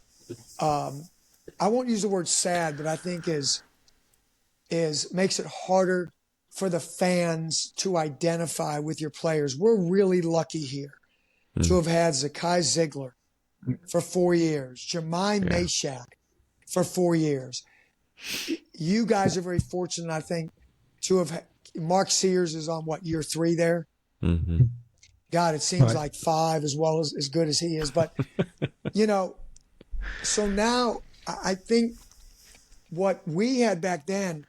I won't use the word sad, but I think is makes it harder for the fans to identify with your players. We're really lucky here to have had Zakai Ziegler for 4 years, Jemai Meshack for 4 years. You guys are very fortunate, I think, to have Mark Sears is on year 3 there. Mm-hmm. God, it seems like 5 as well as good as he is. But, so now I think what we had back then,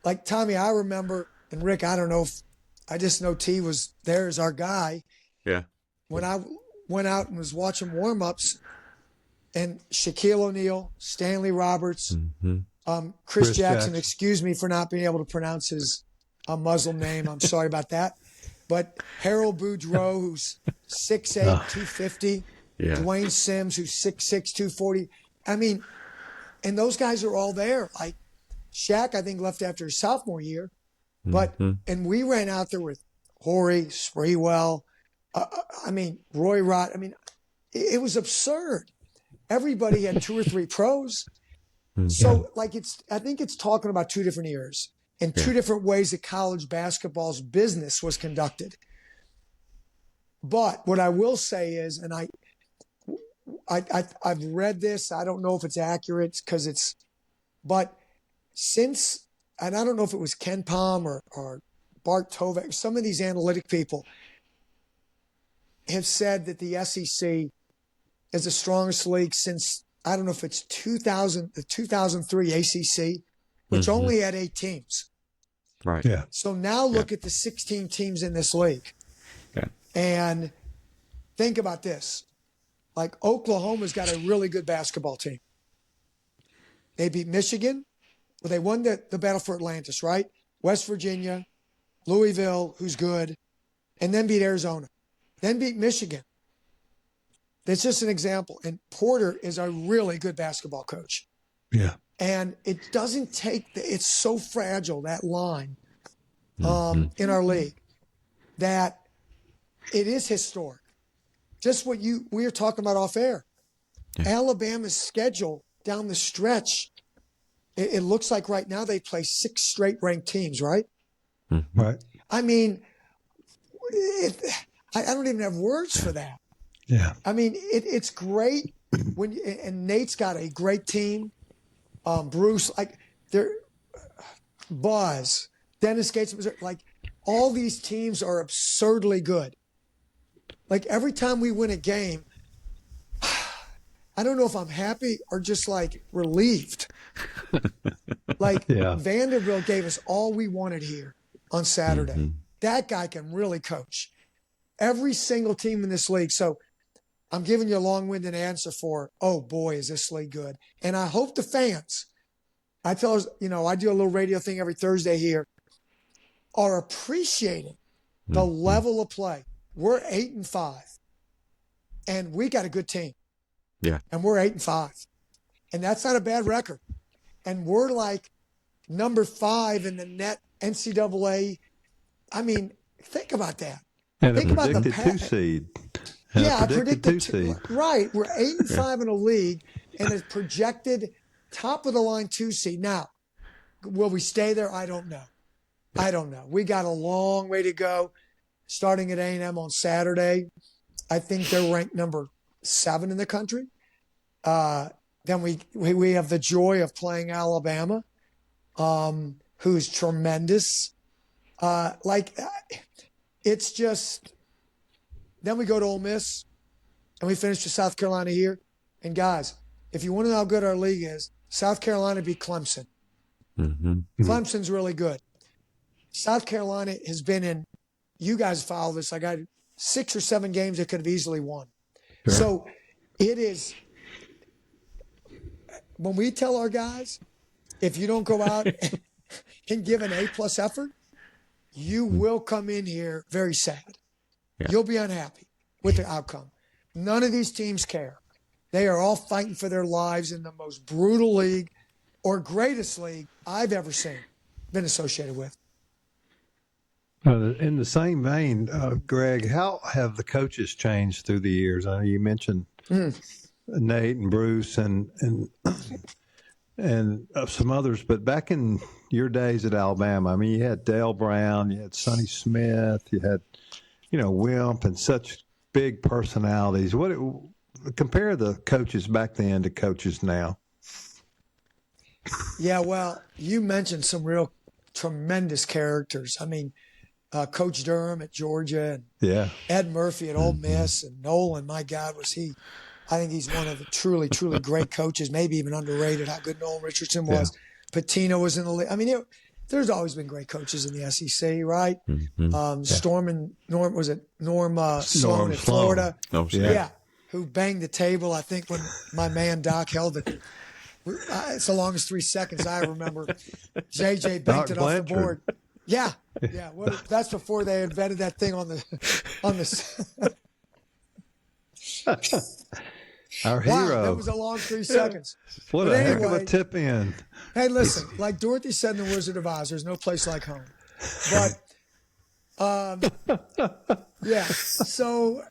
like Tommy, I remember, and Rick, I don't know if, I just know T was there as our guy. Yeah. When I went out and was watching warm-ups, and Shaquille O'Neal, Stanley Roberts, Chris Jackson, excuse me for not being able to pronounce his Muslim name. I'm sorry about that. But Harold Boudreaux, who's 6'8", 250. Yeah. Dwayne Sims, who's 6'6", 240. And those guys are all there. Like Shaq, I think, left after his sophomore year. But and we ran out there with Horry, Sprewell, Roy Rott. It was absurd. Everybody had 2 or 3 pros. So I think it's talking about 2 different eras and 2 different ways that college basketball's business was conducted. But what I will say is, and I've read this, I don't know if it's accurate but since, and I don't know if it was Ken Palm or Bart Tovek, some of these analytic people have said that the SEC is the strongest league since, I don't know if it's the 2003 ACC, which only had 8 teams. Right. Yeah. So now look at the 16 teams in this league. Yeah. And think about this. Like Oklahoma's got a really good basketball team. They beat Michigan. Well, they won the battle for Atlantis, right? West Virginia, Louisville, who's good, and then beat Arizona. Then beat Michigan. That's just an example. And Porter is a really good basketball coach. Yeah. And it doesn't take it's so fragile, that line in our league, that it is historic. Just what we were talking about off air. Yeah. Alabama's schedule down the stretch, it looks like right now they play 6 straight ranked teams, right? Mm-hmm. Right. I mean, I don't even have words for that. Yeah. I mean, it's great and Nate's got a great team. Bruce, like they're Buzz, Dennis Gates, like all these teams are absurdly good. Like every time we win a game, I don't know if I'm happy or just like relieved. Like Vanderbilt gave us all we wanted here on Saturday. Mm-hmm. That guy can really coach. Every single team in this league. So I'm giving you a long-winded answer for, oh boy, is this league good. And I hope the fans, I tell us, I do a little radio thing every Thursday here, are appreciating the level of play. We're 8-5, and we got a good team. Yeah. And we're 8-5, and that's not a bad record. And we're like number 5 in the net NCAA. I mean, think about that. And think a predicted about the 2 seed. Yeah, a predicted 2 seed. Right. We're 8-5 in a league, and a projected top of the line 2 seed. Now, will we stay there? I don't know. We got a long way to go. Starting at A&M on Saturday, I think they're ranked number 7 in the country. Then we have the joy of playing Alabama, who's tremendous. It's just. Then we go to Ole Miss, and we finish with South Carolina here. And guys, if you want to know how good our league is, South Carolina beat Clemson. Mm-hmm. Clemson's really good. South Carolina has been in. You guys follow this. I got 6 or 7 games that could have easily won. Sure. So it is. When we tell our guys, if you don't go out and give an A+ effort, you will come in here very sad. Yeah. You'll be unhappy with the outcome. None of these teams care. They are all fighting for their lives in the most brutal league or greatest league I've ever seen, been associated with. In the same vein, Gregg, how have the coaches changed through the years? I know you mentioned Nate and Bruce and some others, but back in your days at Alabama, I mean, you had Dale Brown, you had Sonny Smith, you had Wimp, and such big personalities. Compare the coaches back then to coaches now? Yeah, well, you mentioned some real tremendous characters. I mean, Coach Durham at Georgia, and Ed Murphy at Ole Miss, and Nolan. My God, was he? I think he's one of the truly, truly great coaches. Maybe even underrated. How good Nolan Richardson was. Yeah. Patino was in the league. I mean, there's always been great coaches in the SEC, right? Mm-hmm. Storm and Norm, was it Norm Sloan in Florida? Oh, yeah, who banged the table, I think, when my man Doc held it. It's the longest 3 seconds I remember. JJ banked it off the board. Yeah. That's before they invented that thing on the. Our hero. That was a long 3 seconds. What a heck of a tip in. Hey, listen, like Dorothy said in The Wizard of Oz, there's no place like home. But, so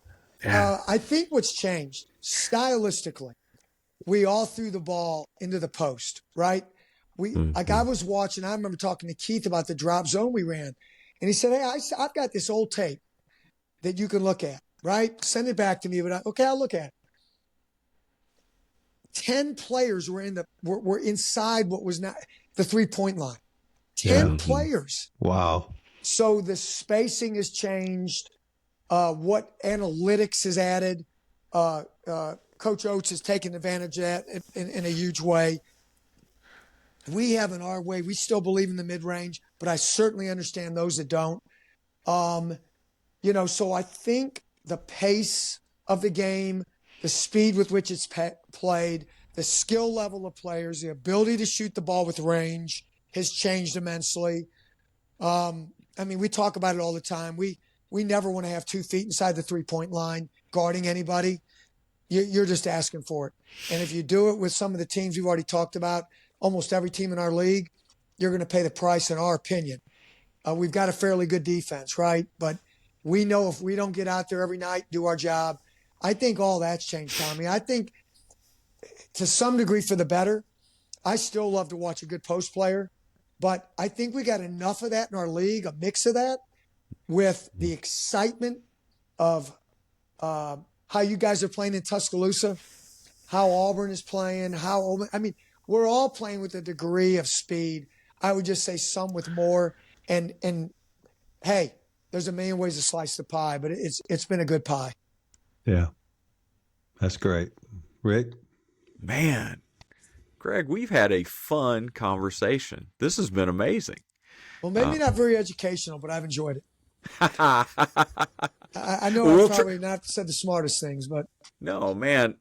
I think what's changed, stylistically, we all threw the ball into the post, right? Like I was watching, I remember talking to Keith about the drop zone we ran. And he said, hey, I've got this old tape that you can look at, right? Send it back to me. But I'll look at it. 10 players were were inside what was not the 3-point line. 10 players. Wow. So the spacing has changed. What analytics is added. Coach Oates has taken advantage of that in a huge way. We have in our way, we still believe in the mid-range. but I certainly understand those that don't. So I think the pace of the game, the speed with which it's played, the skill level of players, the ability to shoot the ball with range has changed immensely. We talk about it all the time. We never want to have 2 feet inside the 3-point line guarding anybody. You're just asking for it. And if you do it with some of the teams we've already talked about, almost every team in our league, you're going to pay the price, in our opinion. We've got a fairly good defense, right? But we know if we don't get out there every night, do our job, I think all that's changed, Tommy. I think to some degree for the better. I still love to watch a good post player, but I think we got enough of that in our league, a mix of that with the excitement of how you guys are playing in Tuscaloosa, how Auburn is playing, we're all playing with a degree of speed. I would just say some with more. And hey, there's a million ways to slice the pie, but it's been a good pie. Yeah, that's great. Rick? Man, Gregg, we've had a fun conversation. This has been amazing. Well, maybe not very educational, but I've enjoyed it. I know We'll I've probably not said the smartest things, but no, man,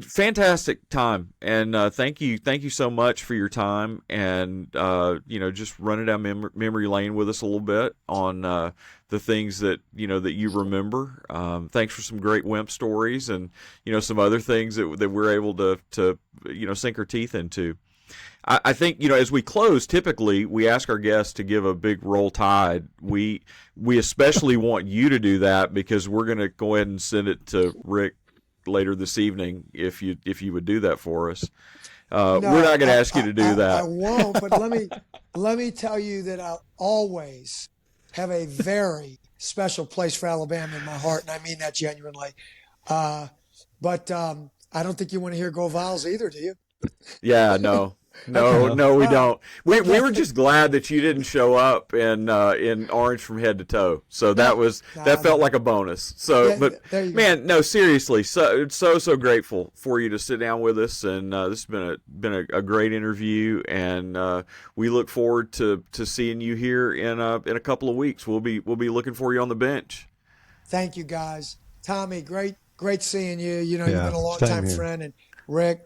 fantastic time, and thank you so much for your time, and just running down memory lane with us a little bit on the things that you remember. Thanks for some great Wimp stories, and some other things that we're able to sink our teeth into. I think, as we close, typically we ask our guests to give a big Roll Tide. We especially want you to do that because we're going to go ahead and send it to Rick later this evening if you would do that for us. No, we're not going to ask you to do that. I won't, but let me tell you that I'll always have a very special place for Alabama in my heart, and I mean that genuinely. But I don't think you want to hear Go Vols either, do you? Yeah, no. No, we don't. We were just glad that you didn't show up in orange from head to toe. So that felt like a bonus. So, yeah, but man, no, seriously, so grateful for you to sit down with us, and this has been a great interview, and we look forward to seeing you here in a couple of weeks. We'll be looking for you on the bench. Thank you, guys. Tommy, great seeing you. You've been a long same time here. friend, and Rick,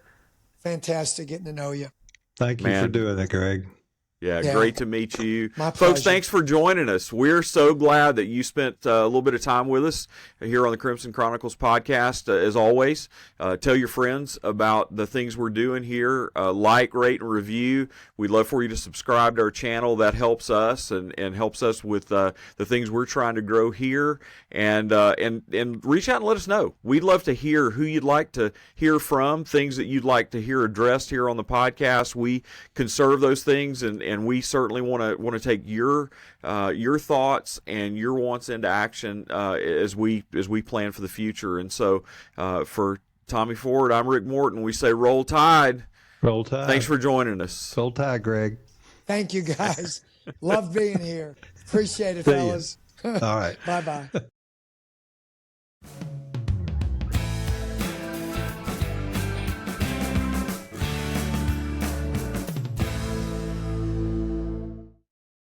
fantastic getting to know you. Thank you for doing that, Gregg. Yeah, great to meet you. My Folks, pleasure. thanks for joining us. We're so glad that you spent a little bit of time with us here on the Crimson Chronicles podcast. As always, tell your friends about the things we're doing here. Like, rate, and review. We'd love for you to subscribe to our channel. That helps us and helps us with the things we're trying to grow here. And reach out and let us know. We'd love to hear who you'd like to hear from, things that you'd like to hear addressed here on the podcast. We conserve those things, and we certainly want to take your thoughts and your wants into action as we plan for the future. And so for Tommy Ford, I'm Rick Morton. We say Roll Tide. Roll Tide. Thanks for joining us. Roll Tide, Gregg. Thank you, guys. Love being here. Appreciate it, See ya. fellas. All right. Bye-bye.